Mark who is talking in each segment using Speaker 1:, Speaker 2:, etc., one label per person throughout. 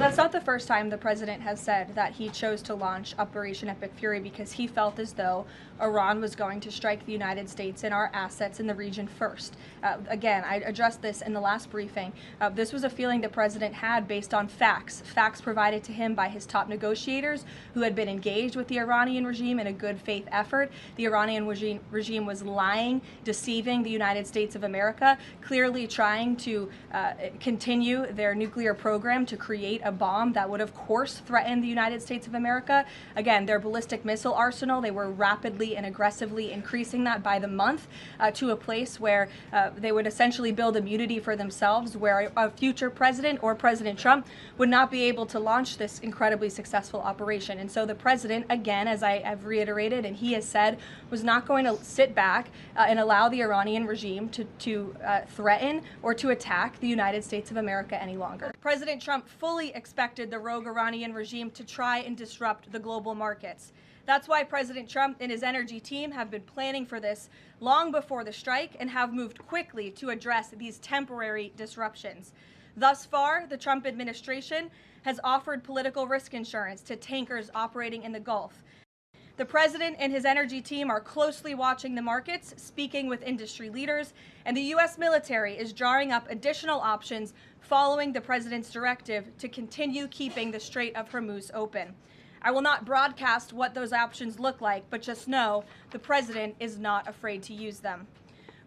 Speaker 1: that's not the first time the president has said that he chose to launch Operation Epic Fury because he felt as though Iran was going to strike the United States and our assets in the region first. Again, I addressed this in the last briefing. This was a feeling the president had based on facts provided to him by his top negotiators who had been engaged with the Iranian regime in a good faith effort. The Iranian regime was lying, deceiving the United States of America, clearly trying to continue their nuclear program to create a bomb that would of course threaten the United States of America. Again, their ballistic missile arsenal, they were rapidly and aggressively increasing that by the month to a place where they would essentially build immunity for themselves, where a future president or President Trump would not be able to launch this incredibly successful operation. And so the president, again, as I've reiterated and he has said, was not going to sit back and allow the Iranian regime to threaten or to attack the United States of America any longer. President Trump fully expected the rogue Iranian regime to try and disrupt the global markets. That's why President Trump and his energy team have been planning for this long before the strike and have moved quickly to address these temporary disruptions. Thus far, the Trump administration has offered political risk insurance to tankers operating in the Gulf. The president and his energy team are closely watching the markets, speaking with industry leaders, and the U.S. military is drawing up additional options following the president's directive to continue keeping the Strait of Hormuz open. I will not broadcast what those options look like, but just know the president is not afraid to use them.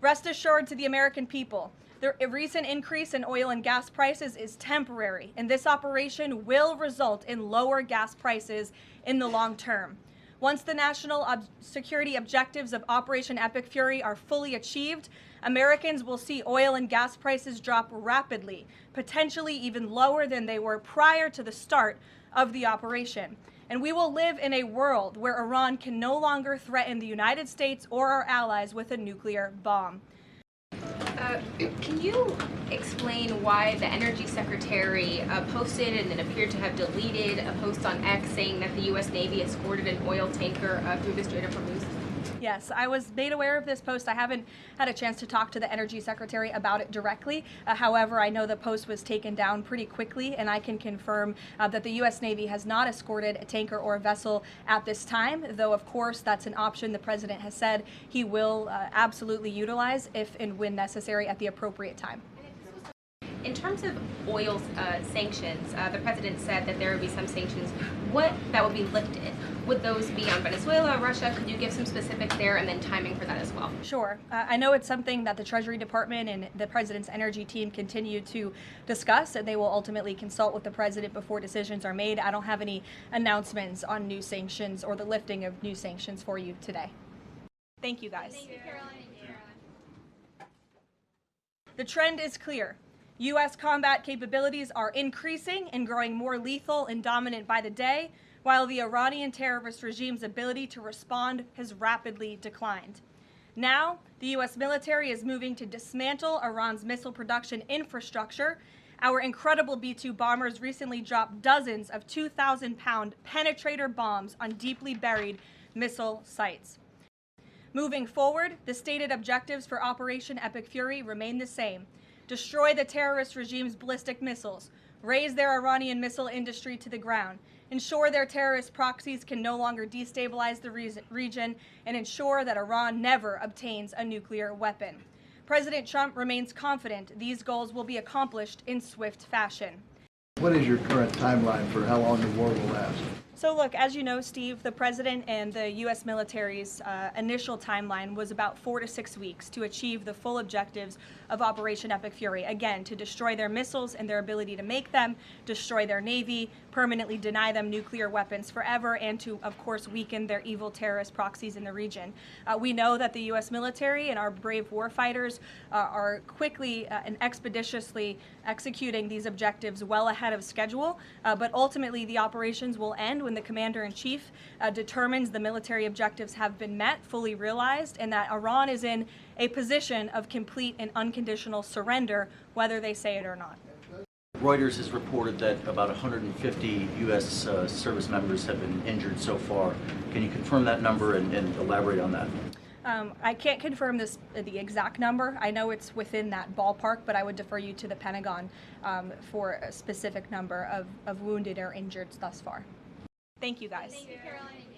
Speaker 1: Rest assured to the American people, the recent increase in oil and gas prices is temporary, and this operation will result in lower gas prices in the long term. Once the national security objectives of Operation Epic Fury are fully achieved, Americans will see oil and gas prices drop rapidly, potentially even lower than they were prior to the start of the operation. And we will live in a world where Iran can no longer threaten the United States or our allies with a nuclear bomb.
Speaker 2: Can you explain why the Energy Secretary posted and then appeared to have deleted a post on X saying that the U.S. Navy escorted an oil tanker through the Strait of Hormuz?
Speaker 1: Yes, I was made aware of this post. I haven't had a chance to talk to the Energy Secretary about it directly. However, I know the post was taken down pretty quickly, and I can confirm that the U.S. Navy has not escorted a tanker or a vessel at this time, though, of course, that's an option the president has said he will absolutely utilize if and when necessary at the appropriate time.
Speaker 2: In terms of oil sanctions, the president said that there would be some sanctions that would be lifted. Would those be on Venezuela, Russia? Could you give some specifics there and then timing for that as well?
Speaker 1: Sure. I know it's something that the Treasury Department and the president's energy team continue to discuss, and they will ultimately consult with the president before decisions are made. I don't have any announcements on new sanctions or the lifting of new sanctions for you today. Thank you, guys.
Speaker 2: Thank you, Karoline.
Speaker 1: The trend is clear. U.S. combat capabilities are increasing and growing more lethal and dominant by the day, while the Iranian terrorist regime's ability to respond has rapidly declined. Now, the U.S. military is moving to dismantle Iran's missile production infrastructure. Our incredible B-2 bombers recently dropped dozens of 2,000-pound penetrator bombs on deeply buried missile sites. Moving forward, the stated objectives for Operation Epic Fury remain the same. Destroy the terrorist regime's ballistic missiles, raise their Iranian missile industry to the ground, ensure their terrorist proxies can no longer destabilize the region, and ensure that Iran never obtains a nuclear weapon. President Trump remains confident these goals will be accomplished in swift fashion.
Speaker 3: What is your current timeline for how long the war will last?
Speaker 1: So look, as you know, Steve, the president and the U.S. military's initial timeline was about 4 to 6 weeks to achieve the full objectives of Operation Epic Fury. Again, to destroy their missiles and their ability to make them, destroy their navy, permanently deny them nuclear weapons forever, and to, of course, weaken their evil terrorist proxies in the region. We know that the U.S. military and our brave warfighters are quickly and expeditiously executing these objectives well ahead of schedule, but ultimately the operations will end when the commander-in-chief determines the military objectives have been met, fully realized, and that Iran is in a position of complete and unconditional surrender, whether they say it or not.
Speaker 4: Reuters has reported that about 150 U.S. service members have been injured so far. Can you confirm that number and elaborate on that?
Speaker 1: I can't confirm the exact number. I know it's within that ballpark, but I would defer you to the Pentagon for a specific number of wounded or injured thus far. Thank you, guys.
Speaker 2: Thank you, Karoline.